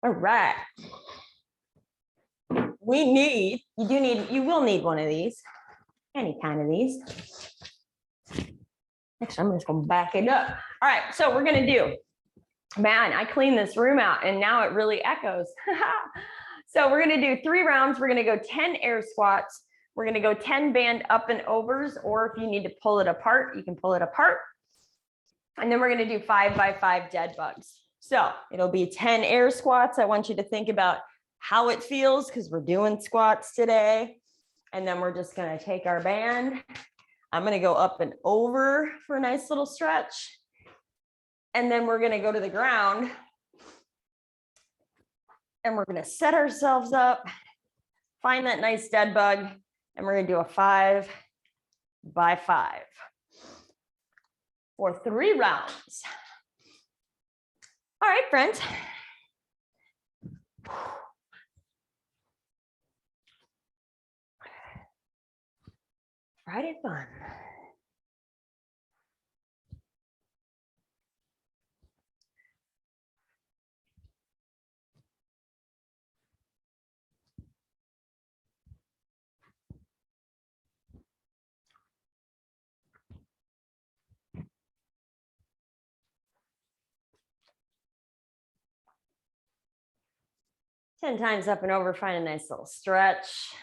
All right. You will need one of these, any kind of these. Actually, I'm just gonna back it up. All right, so we're gonna do, man, I cleaned this room out and now it really echoes. So we're gonna do 3 rounds. We're gonna go 10 air squats. We're gonna go 10 band up and overs, or if you need to pull it apart, you can pull it apart. And then we're gonna do 5 by 5 dead bugs. So it'll be 10 air squats. I want you to think about how it feels because we're doing squats today. And then we're just gonna take our band. I'm gonna go up and over for a nice little stretch. And then we're gonna go to the ground and we're gonna set ourselves up, find that nice dead bug, and we're gonna do a 5 by 5 for 3 rounds. All right, friends. Friday fun. Ten times up and over, find a nice little stretch.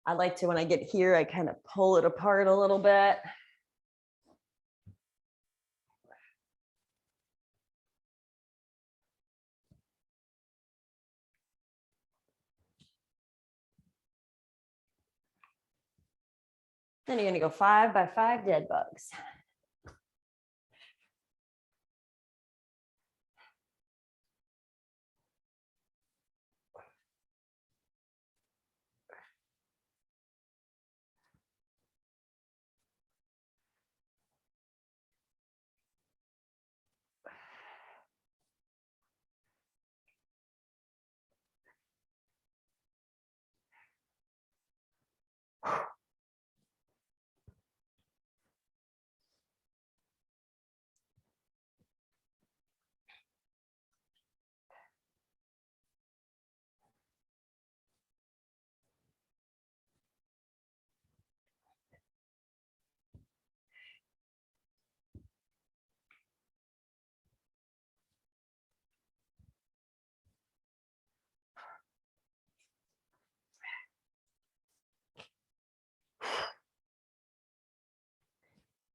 I like to, when I get here, I kind of pull it apart a little bit. Then you're gonna go 5 by 5 dead bugs.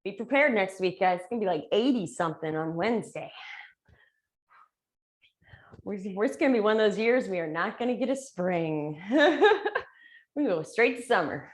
Be prepared next week, guys. It's gonna be like 80 something on Wednesday. It's gonna be one of those years we are not gonna get a spring. We go straight to summer.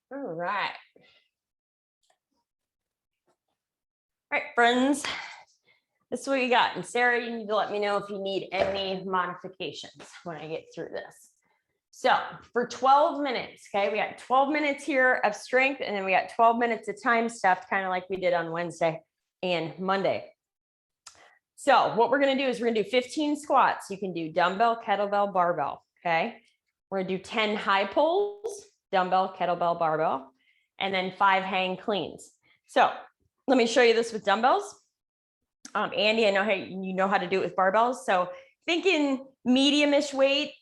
All right. All right, friends. This is what you got. And Sarah, you need to let me know if you need any modifications when I get through this. So for 12 minutes, okay, we got 12 minutes here of strength, and then we got 12 minutes of time stuff, kind of like we did on Wednesday and Monday. So what we're going to do is we're going to do 15 squats. You can do dumbbell, kettlebell, barbell, okay? We're going to do 10 high pulls, dumbbell, kettlebell, barbell, and then 5 hang cleans. So let me show you this with dumbbells. Andy, I know how you know how to do it with barbells. So thinking medium-ish weight,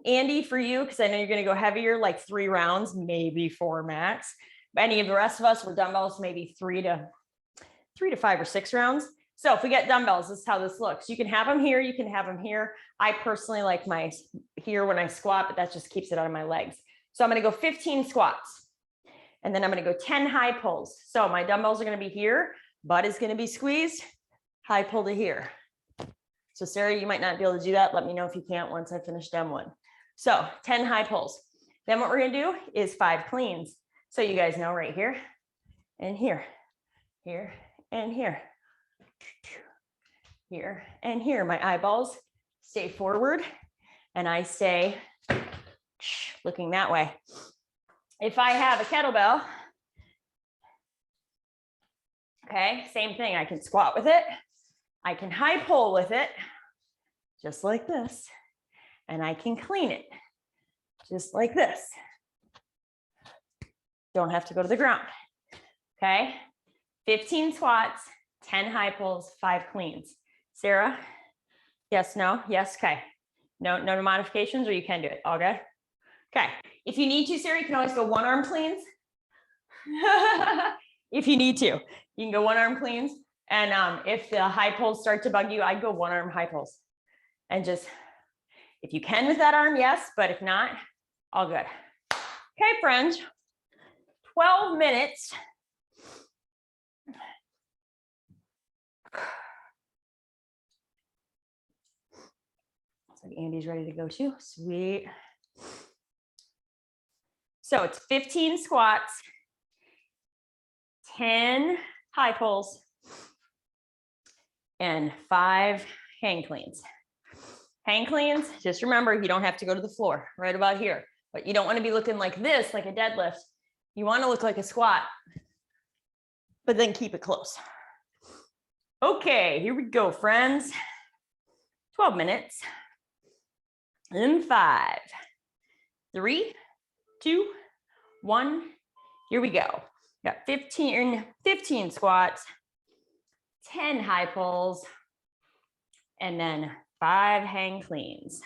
Andy, for you, because I know you're going to go heavier, like 3 rounds, maybe 4 max. Any of the rest of us, we're dumbbells, maybe 3 to 5 or 6 rounds. So if we get dumbbells, this is how this looks. You can have them here, you can have them here. I personally like my here when I squat, but that just keeps it out of my legs. So I'm going to go 15 squats, and then I'm going to go 10 high pulls. So my dumbbells are going to be here, butt is going to be squeezed, high pull to here. So Sarah, you might not be able to do that. Let me know if you can't once I finish dem 1. So 10 high pulls. Then what we're going to do is 5 cleans. So you guys know right here and here, here and here, here and here. My eyeballs stay forward and I stay looking that way. If I have a kettlebell, okay, same thing. I can squat with it. I can high pull with it, just like this. And I can clean it, just like this. Don't have to go to the ground, okay? 15 squats, 10 high pulls, 5 cleans. Sarah, yes, no, yes, okay. No modifications, or you can do it, all good? Okay, if you need to, Sarah, you can always go 1 arm cleans. If you need to, you can go 1 arm cleans. And if the high pulls start to bug you, I'd go 1 arm high pulls. And just, if you can with that arm, yes, but if not, all good. Okay, friends, 12 minutes. So Andy's ready to go too, sweet. So it's 15 squats, 10 high pulls, and 5 hang cleans. Hang cleans, just remember, you don't have to go to the floor, right about here, but you don't want to be looking like this, like a deadlift. You want to look like a squat, but then keep it close. Okay, here we go, friends. 12 minutes. In 5, 3, 2, 1. Here we go. Got 15 squats, 10 high pulls, and then 5 hang cleans.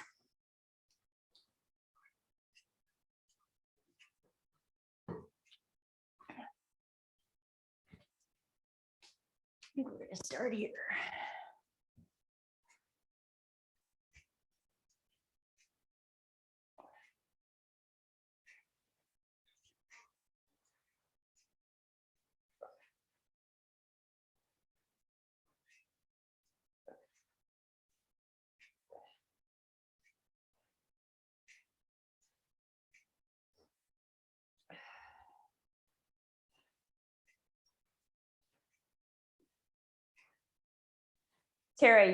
I think we're going to start here. Tara,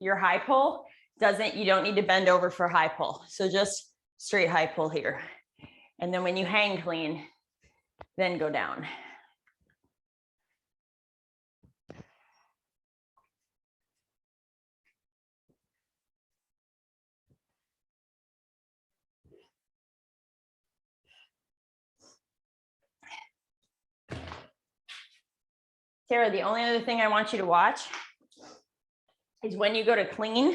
your high pull you don't need to bend over for high pull. So just straight high pull here. And then when you hang clean, then go down. Tara, the only other thing I want you to watch is when you go to clean,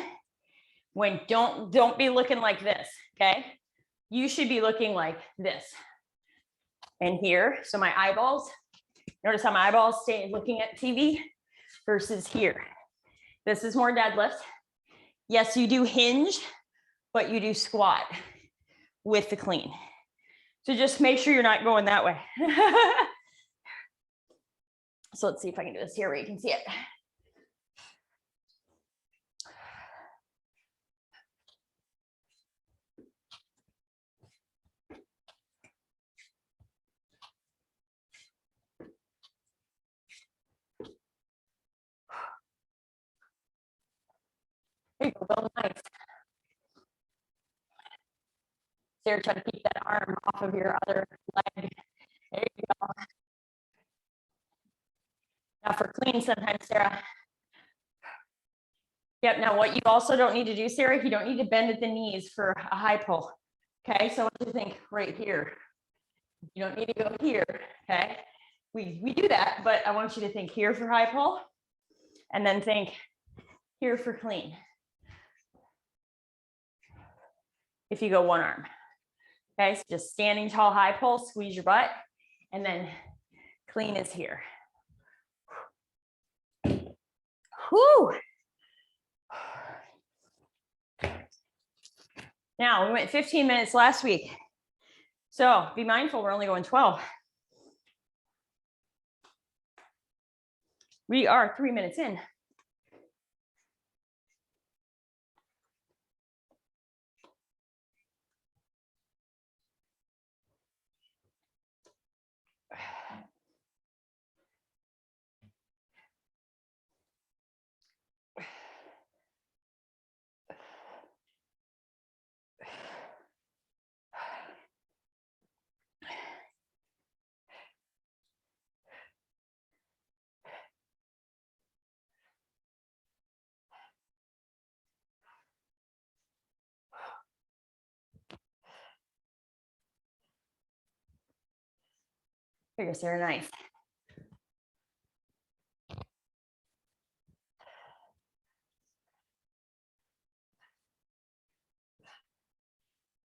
don't be looking like this, okay? You should be looking like this and here. So my eyeballs, notice how my eyeballs stay looking at TV versus here. This is more deadlift. Yes, you do hinge, but you do squat with the clean. So just make sure you're not going that way. So let's see if I can do this here where you can see it. There you go, Bill, nice. Sarah, try to keep that arm off of your other leg. There you go. Now for clean sometimes, Sarah. Yep, now what you also don't need to do, Sarah, you don't need to bend at the knees for a high pull. Okay, so what do you think right here? You don't need to go here, okay? We do that, but I want you to think here for high pull, and then think here for clean. If you go one arm. Okay, so just standing tall, high pull, squeeze your butt, and then clean is here. Whew. Now, we went 15 minutes last week. So be mindful, we're only going 12. We are 3 minutes in. Here you go, Sarah, nice.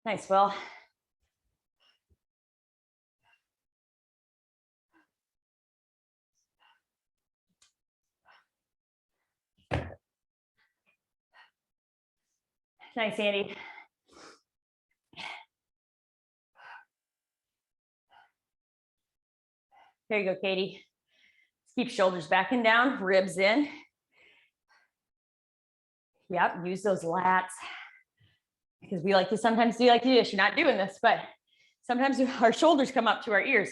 Nice, Will. Nice, Andy. There you go, Katie. Keep shoulders back and down, ribs in. Yep, use those lats. Because we like to sometimes do like this. You're not doing this, but sometimes our shoulders come up to our ears.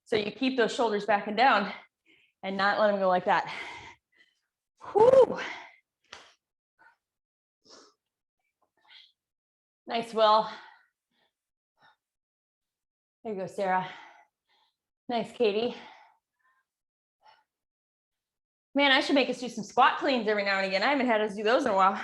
So you keep those shoulders back and down and not let them go like that. Whew. Nice, Will. There you go, Sarah. Nice, Katie. Man, I should make us do some squat cleans every now and again. I haven't had us do those in a while.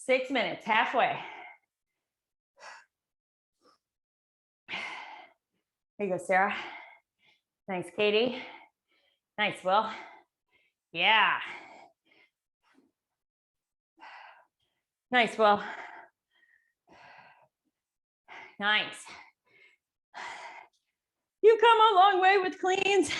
Six minutes, halfway. There you go, Sarah. Nice, Katie. Nice, Will. Yeah. Nice, Will. Nice. You come a long way with cleans.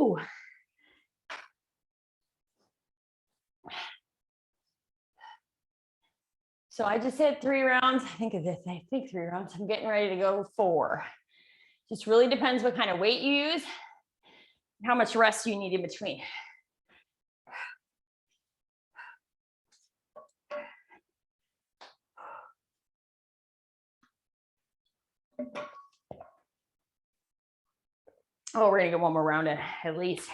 Woo. So I just hit 3 rounds. I think 3 rounds. I'm getting ready to go 4. Just really depends what kind of weight you use, and how much rest you need in between. Oh, we're gonna get one more round at least.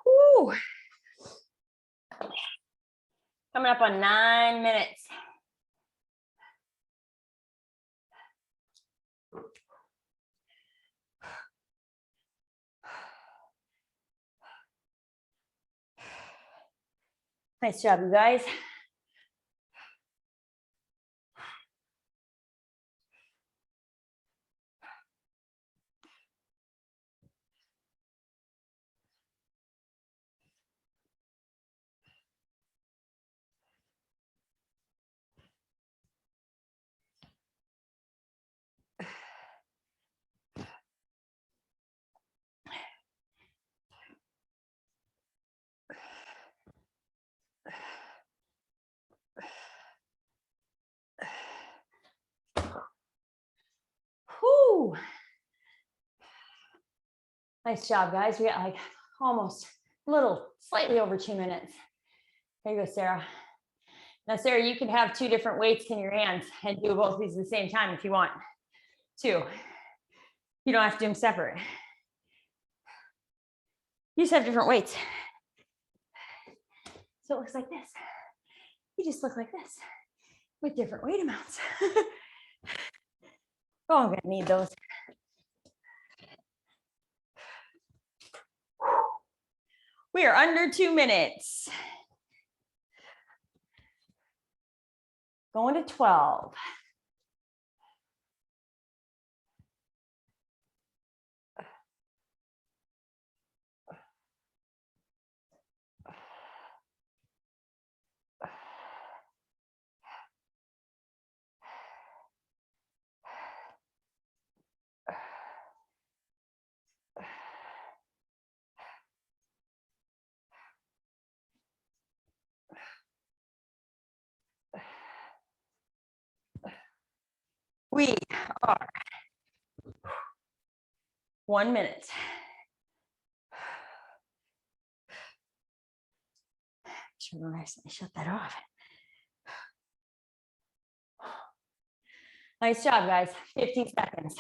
Woo. Coming up on 9 minutes. Nice job, you guys. Whew. Nice job, guys. We got like almost slightly over 2 minutes. There you go, Sarah. Now, Sarah, you can have 2 different weights in your hands and do both of these at the same time if you want to. You don't have to do them separate. You just have different weights. So it looks like this. You just look like this with different weight amounts. Oh, I'm gonna need those. We are under 2 minutes. Going to 12. We are 1 minute. Should I shut that off? Nice job, guys. 15 seconds.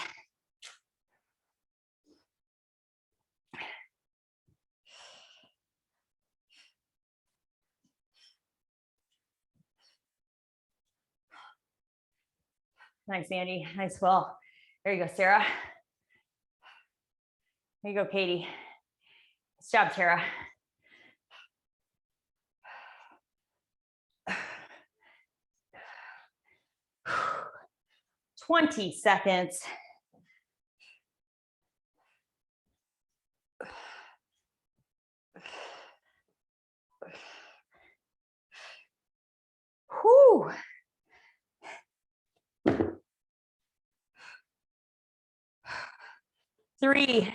Nice, Andy. Nice, Will. There you go, Sarah. There you go, Katie. Nice job, Tara. "20 seconds. Whew. 3,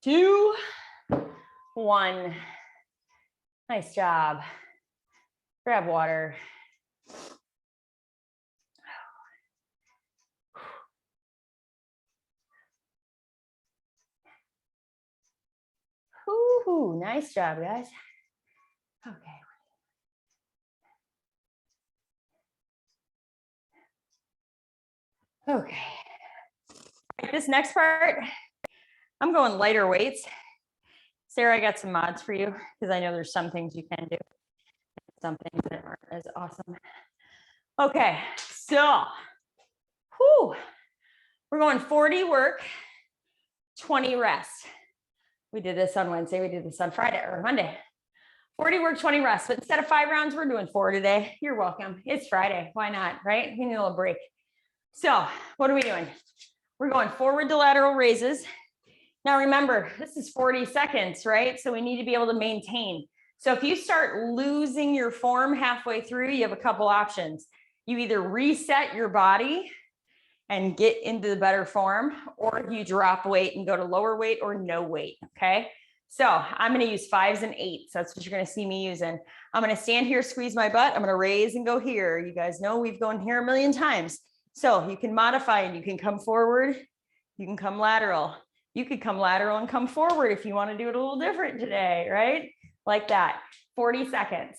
2, 1. Nice job. Grab water. Ooh, nice job, guys. Okay. Okay. This next part, I'm going lighter weights. Sarah, I got some mods for you because I know there's some things you can do, some things that aren't as awesome. Okay, so whew, we're going 40 work, 20 rest. We did this on Wednesday, we did this on Friday or Monday. 40 work, 20 rest, but instead of 5 rounds, we're doing 4 today. You're welcome. It's Friday. Why not, right? We need a little break. So what are we doing? We're going forward to lateral raises. Now remember, this is 40 seconds, right? So we need to be able to maintain. So if you start losing your form halfway through, you have a couple options. You either reset your body and get into the better form, or you drop weight and go to lower weight or no weight, okay? So I'm gonna use 5s and 8s. That's what you're gonna see me using. I'm gonna stand here, squeeze my butt. I'm gonna raise and go here. You guys know we've gone here a million times. So you can modify and you can come forward. You can come lateral. You could come lateral and come forward if you wanna do it a little different today, right? Like that, 40 seconds.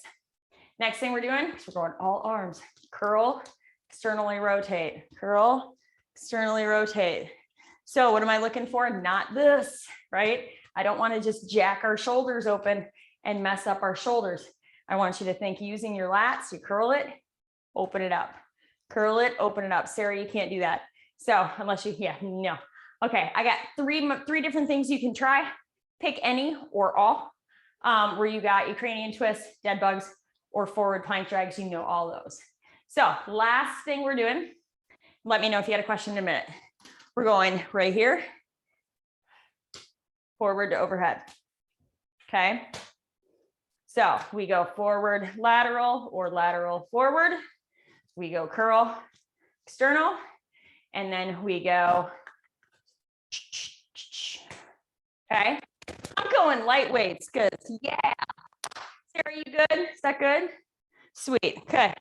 Next thing we're doing is we're going all arms. Curl, externally rotate, curl, externally rotate. So what am I looking for? Not this, right? I don't want to just jack our shoulders open and mess up our shoulders. I want you to think using your lats, you curl it, open it up. Curl it, open it up. Sarah, you can't do that. So unless you, yeah, no. Okay, I got three different things you can try. Pick any or all, where you got Ukrainian twists, dead bugs, or forward plank drags, you know all those. So last thing we're doing, let me know if you had a question in a minute. We're going right here, forward to overhead, okay? So we go forward lateral or lateral forward. We go curl external, and then we go, okay? I'm going light weights, good, yeah. Sarah, you good? Is that good? Sweet, okay.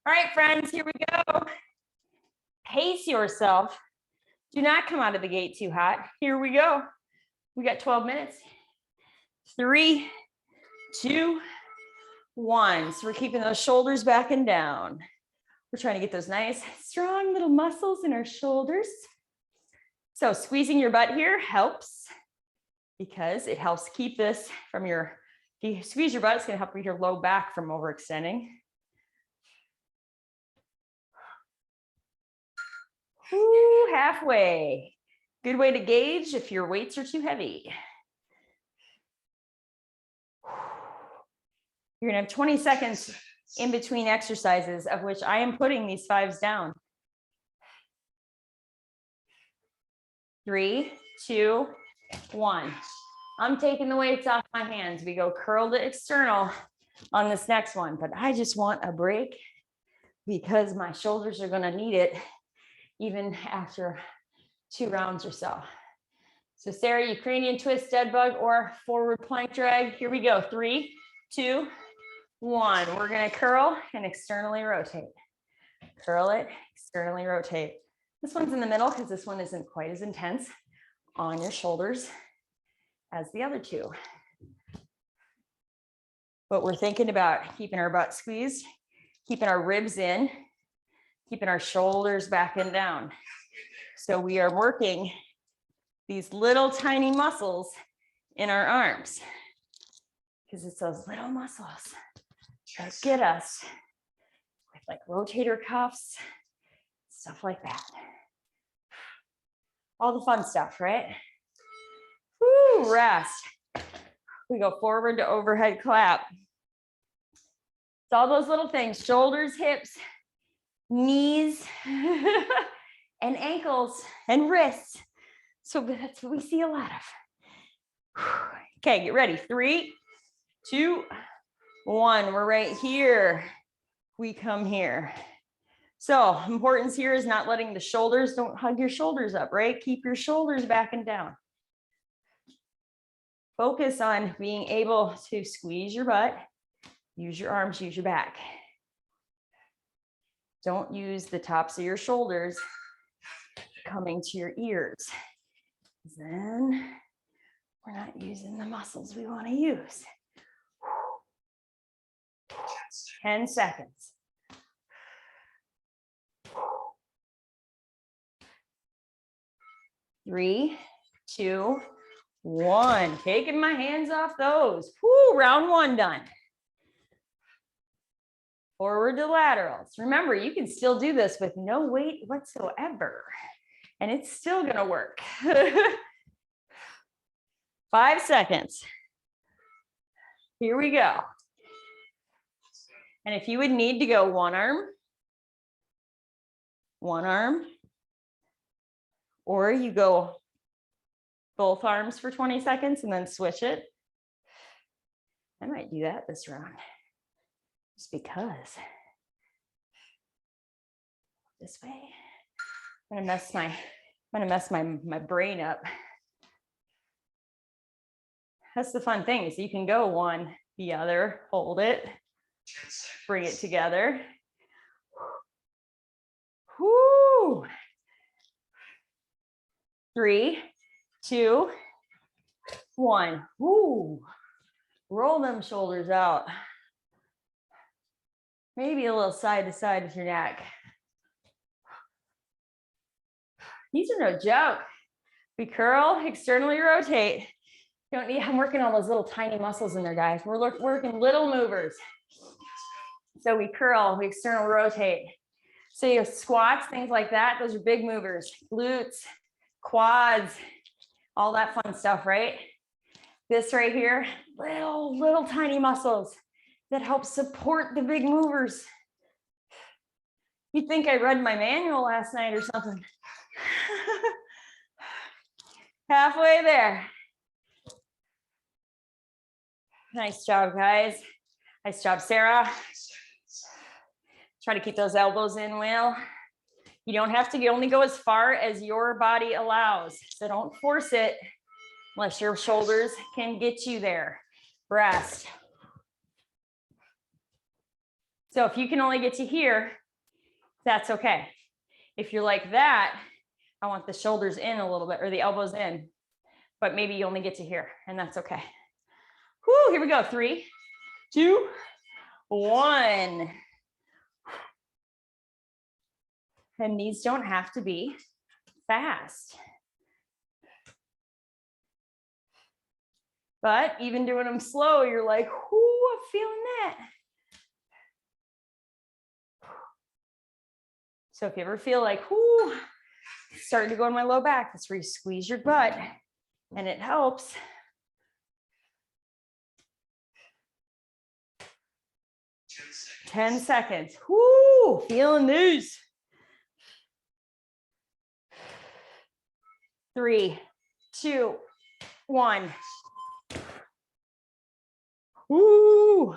All right, friends, here we go. Pace yourself. Do not come out of the gate too hot. Here we go. We got 12 minutes. 3, 2, 1. So we're keeping those shoulders back and down. We're trying to get those nice, strong little muscles in our shoulders. So squeezing your butt here helps because it helps keep this from your, if you squeeze your butt, it's going to help your low back from overextending. Ooh, halfway. Good way to gauge if your weights are too heavy. You're gonna have 20 seconds in between exercises, of which I am putting these 5s down. 3, 2, 1. I'm taking the weights off my hands. We go curl to external on this next one, but I just want a break because my shoulders are gonna need it even after 2 rounds or so. So Sarah, Ukrainian twist, dead bug, or forward plank drag. Here we go. 3, 2, 1. We're gonna curl and externally rotate. Curl it, externally rotate. This one's in the middle because this one isn't quite as intense on your shoulders as the other 2. But we're thinking about keeping our butt squeezed, keeping our ribs in, keeping our shoulders back and down. So we are working these little tiny muscles in our arms because it's those little muscles that get us with like rotator cuffs, stuff like that. All the fun stuff, right? Woo, rest. We go forward to overhead clap. It's all those little things, shoulders, hips, knees, and ankles and wrists. So that's what we see a lot of. Okay, get ready. 3, 2, 1. We're right here. We come here. So importance here is not letting the shoulders, don't hug your shoulders up, right? Keep your shoulders back and down. Focus on being able to squeeze your butt, use your arms, use your back. Don't use the tops of your shoulders coming to your ears. Then we're not using the muscles we want to use. 10 seconds. 3, 2, 1. Taking my hands off those. Woo, round 1 done. Forward to laterals. Remember, you can still do this with no weight whatsoever, and it's still gonna work. 5 seconds. Here we go. And if you would need to go one arm, or you go both arms for 20 seconds and then switch it. I might do that this round, just because. This way. I'm gonna mess my brain up. That's the fun thing, is you can go one, the other, hold it, bring it together. Whoo! 3, 2, 1. Woo! Roll them shoulders out. Maybe a little side to side with your neck. These are no joke. We curl, externally rotate. You don't need, I'm working on those little tiny muscles in there, guys. We're working little movers. So we curl, we external rotate. So you have squats, things like that. Those are big movers. Glutes, quads, all that fun stuff, right? This right here, little tiny muscles that help support the big movers. You'd think I read my manual last night or something. Halfway there. Nice job, guys. Nice job, Sarah. Try to keep those elbows in, Will. You don't have to, you only go as far as your body allows. So don't force it unless your shoulders can get you there. Rest. So if you can only get to here, that's okay. If you're like that, I want the shoulders in a little bit, or the elbows in, but maybe you only get to here, and that's okay. Whoo, here we go. 3, 2, 1. And these don't have to be fast. But even doing them slow, you're like, whoo, I'm feeling that. So if you ever feel like, whoo, starting to go in my low back, that's where you squeeze your butt, and it helps. Ten seconds. Whoo, feeling these. 3, 2, 1. Woo.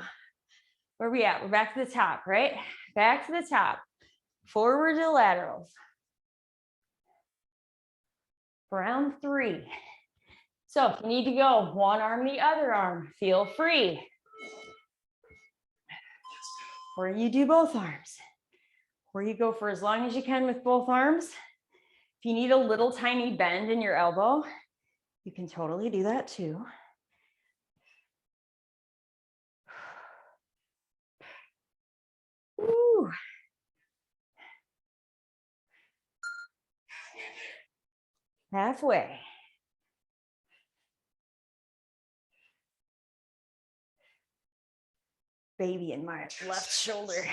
Where are we at? We're back to the top, right? Back to the top. Forward to laterals. Round 3. So if you need to go one arm, the other arm, feel free. Or you do both arms. Or you go for as long as you can with both arms. If you need a little tiny bend in your elbow, you can totally do that too. Woo. Halfway. Baby in my left shoulder.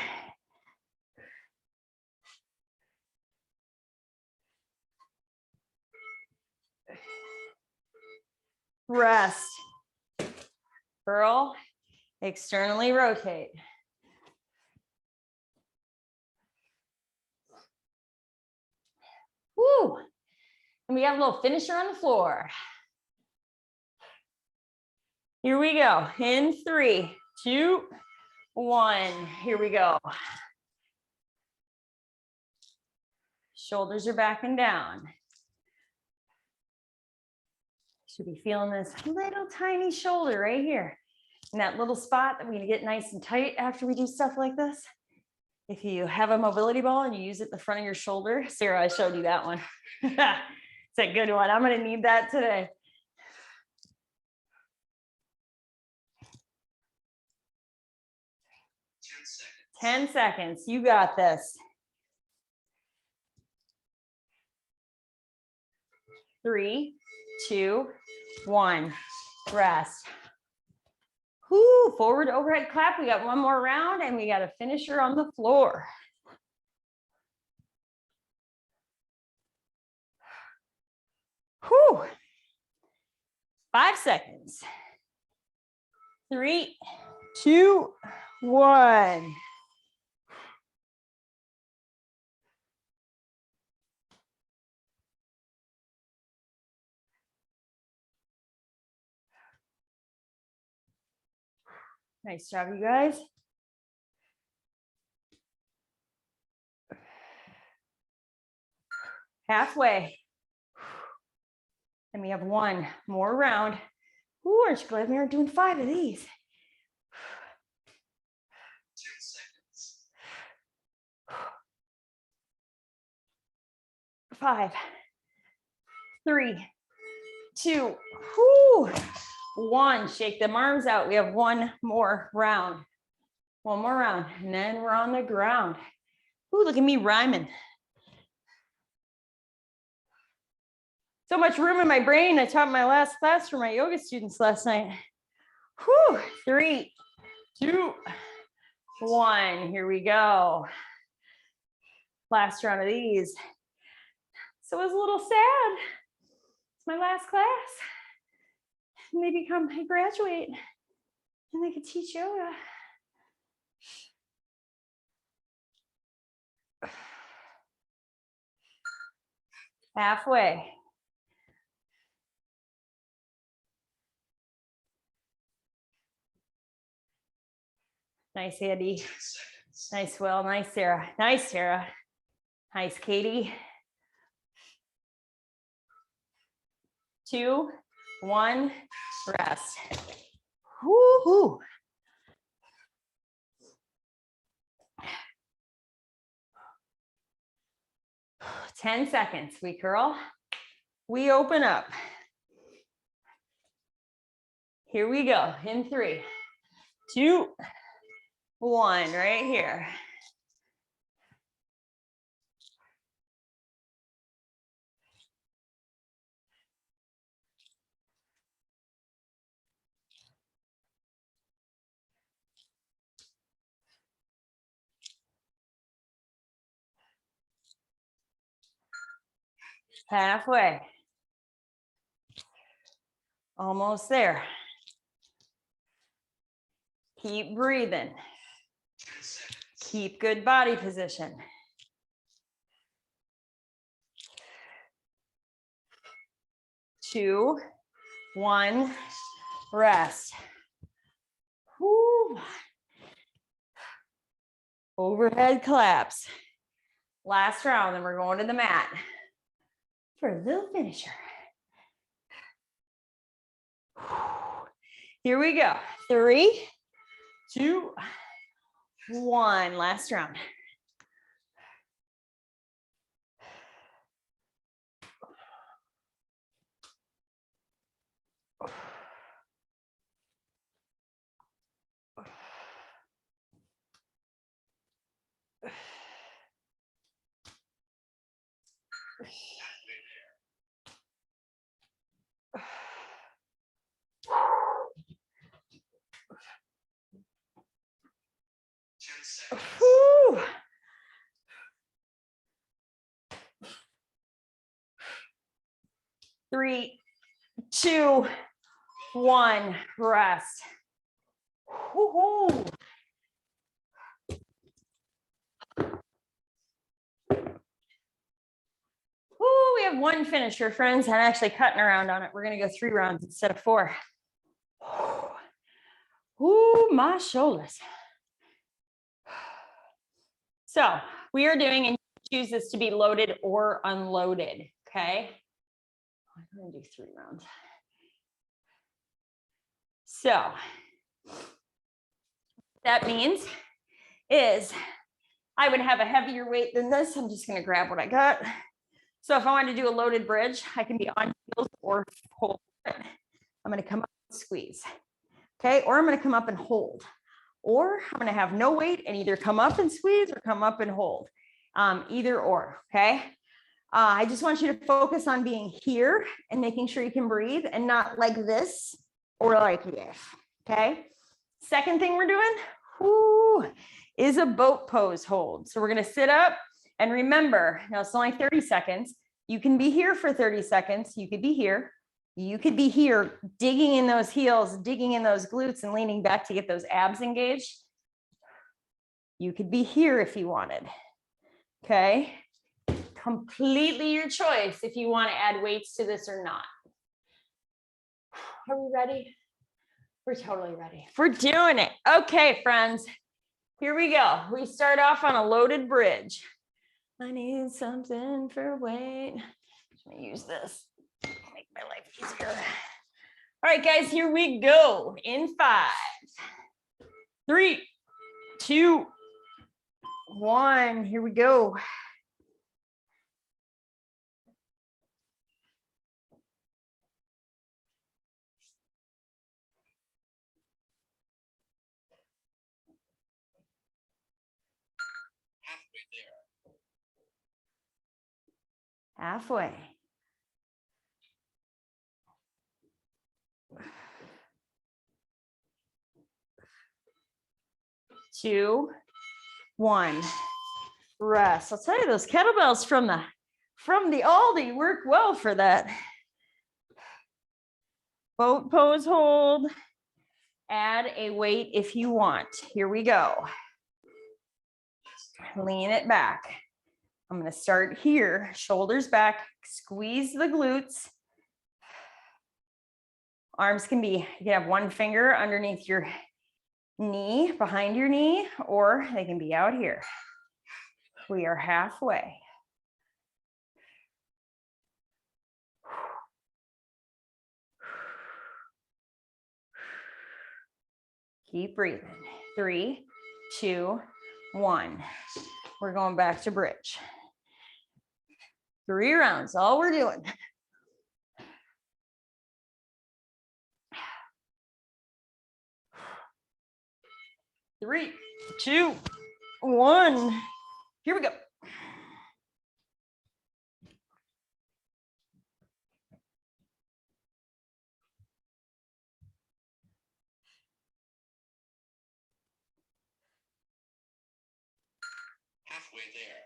Rest. Curl, externally rotate. Woo. And we have a little finisher on the floor. Here we go. In 3, 2, 1. Here we go. Shoulders are back and down. Should be feeling this little tiny shoulder right here. In that little spot that we're gonna get nice and tight after we do stuff like this. If you have a mobility ball and you use it at the front of your shoulder, Sarah, I showed you that one. It's a good one. I'm gonna need that today. Ten seconds. You got this. 3, 2, 1. Rest. Whoo, forward overhead clap. We got one more round and we got a finisher on the floor. Whoo. 5 seconds. 3, 2, 1. Nice job, you guys. Halfway. And we have one more round. Ooh, aren't you glad we aren't doing 5 of these? 10 seconds. 5, 3, 2, 1. Shake them arms out. We have one more round. One more round, and then we're on the ground. Ooh, look at me rhyming. So much room in my brain. I taught my last class for my yoga students last night. Whew, 3, 2, 1. Here we go. Last round of these. So it was a little sad. It's my last class. Maybe come and graduate and they could teach yoga. Halfway. Nice, Andy. Nice, Will. Nice, Sarah. Nice, Sarah. Nice, Katie. 2, 1, rest. Woo-hoo. Ten seconds. We curl. We open up. Here we go. In 3, 2, 1. Right here. Halfway. Almost there. Keep breathing. Keep good body position. Two, 1, rest. Whew. Overhead claps. Last round, then we're going to the mat for a little finisher. Here we go. 3, 2, 1. Last round. Whew. Three, 2, 1, rest. Woo-hoo. Ooh, we have one finisher, friends. I'm actually cutting around on it. We're going to go 3 rounds instead of 4. Ooh, my shoulders. So we are doing, and choose this to be loaded or unloaded. Okay. I'm going to do 3 rounds. So that means is I would have a heavier weight than this. I'm just going to grab what I got. So if I want to do a loaded bridge, I can be on heels or hold. I'm going to come up and squeeze. Okay. Or I'm going to come up and hold. Or I'm going to have no weight and either come up and squeeze or come up and hold. Either or. Okay. I just want you to focus on being here and making sure you can breathe and not like this or like this. Okay. Second thing we're doing, whoo, is a boat pose hold. So we're gonna sit up and remember, now it's only 30 seconds. You can be here for 30 seconds. You could be here. You could be here digging in those heels, digging in those glutes and leaning back to get those abs engaged. You could be here if you wanted, okay? Completely your choice if you want to add weights to this or not. Are we ready? We're totally ready. We're doing it. Okay, friends, here we go. We start off on a loaded bridge. I need something for weight. I'm gonna use this, make my life easier. All right, guys, here we go. In 5, 3, 2, 1. Here we go. Halfway. 2, 1. Rest. I'll tell you, those kettlebells from the Aldi work well for that. Boat pose hold. Add a weight if you want. Here we go. Lean it back. I'm going to start here, shoulders back, squeeze the glutes. Arms can be, you can have one finger underneath your knee, behind your knee, or they can be out here. We are halfway. Keep breathing. 3, 2, 1. We're going back to bridge. 3 rounds, all we're doing. Three, 2, 1. Here we go. Halfway there.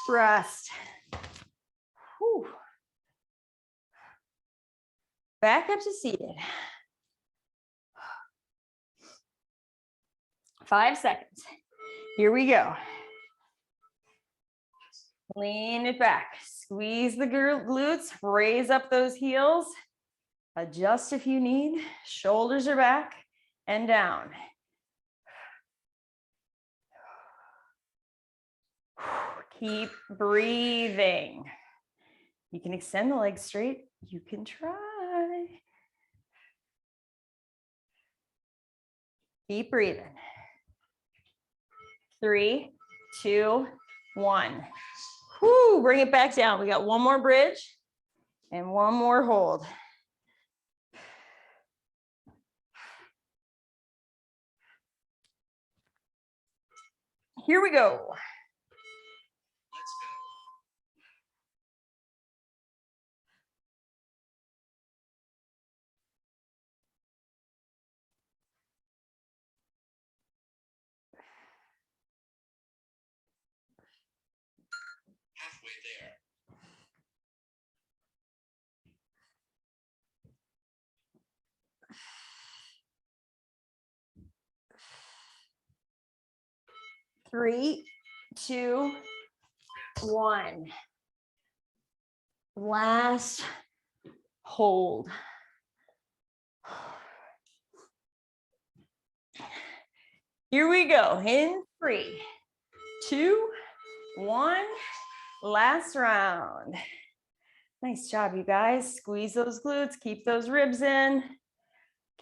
3. Rest. Whew. Back up to seated. 5 seconds. Here we go. Lean it back. Squeeze the glutes. Raise up those heels. Adjust if you need. Shoulders are back and down. Keep breathing. You can extend the legs straight. You can try. Keep breathing. 3, 2, 1. Whoo, bring it back down. We got one more bridge and one more hold. Here we go. Let's go. Halfway there. 3, 2, 1. Last hold. Here we go. In 3, 2, 1. Last round. Nice job, you guys. Squeeze those glutes. Keep those ribs in.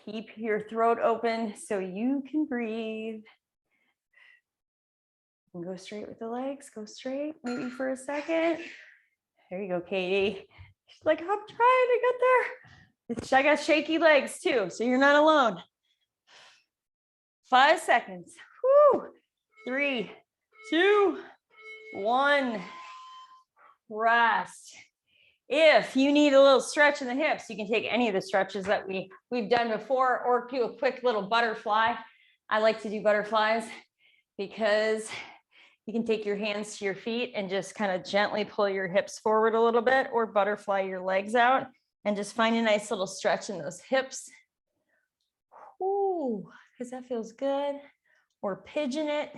Keep your throat open so you can breathe. And go straight with the legs. Go straight, maybe for a second. There you go, Katie. She's like, I'm trying to get there. I got shaky legs too, so you're not alone. 5 seconds. Woo. 3, 2, 1. Rest. If you need a little stretch in the hips, you can take any of the stretches that we've done before or do a quick little butterfly. I like to do butterflies because you can take your hands to your feet and just kind of gently pull your hips forward a little bit, or butterfly your legs out and just find a nice little stretch in those hips. Ooh, because that feels good. Or pigeon it.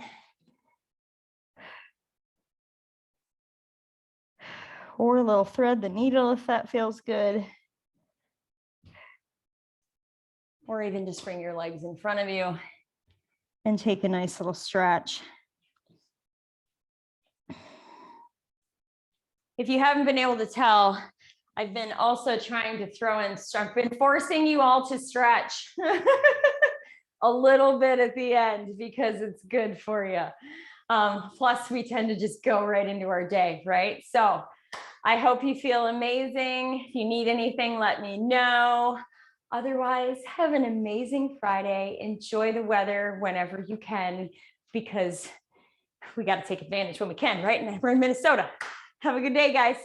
Or a little thread the needle if that feels good. Or even just bring your legs in front of you and take a nice little stretch. If you haven't been able to tell, I've been also trying to throw in, I've been forcing you all to stretch a little bit at the end because it's good for you. Plus we tend to just go right into our day, right? So I hope you feel amazing. If you need anything, let me know. Otherwise, have an amazing Friday. Enjoy the weather whenever you can, because we got to take advantage when we can, right? And we're in Minnesota. Have a good day, guys.